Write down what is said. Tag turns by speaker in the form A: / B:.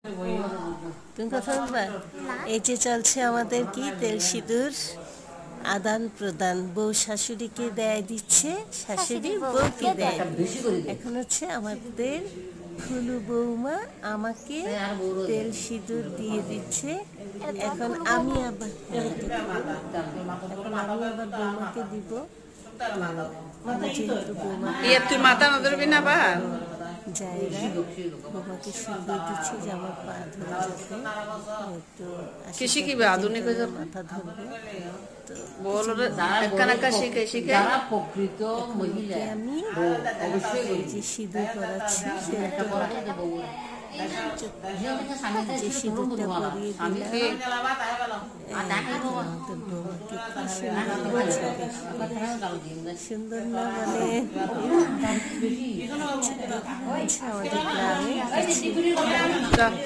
A: তুমি কথা বলবা? এই যে চলছে আমাদের কি তেল সিঁদুর আদান প্রদান, বউ শাশুড়িকে দেয় দিচ্ছে, শাশুড়ি বউকে দেয়। এখন হচ্ছে আমাদের ফুলু বৌমা আমাকে তেল সিঁদুর দিয়ে দিচ্ছে। এখন আমি আবার বৌমাকে দিব। যেহেতু বৌমা
B: তুই মাথা নজরবি না বা
A: জায়গা বৌমাকে সিঁদুর দিচ্ছে যে আমার পা ধরে যেতে, তো
B: কৃষি কি আধুনিক হয়ে যাবে,
A: মাথা ধরবে। তো
B: প্রকৃত
A: আমি যে সিঁদুর করাচ্ছি যে সিঁদুরটা পরিয়ে দিলাম, সুন্দর না মানে আমাদের গ্রামে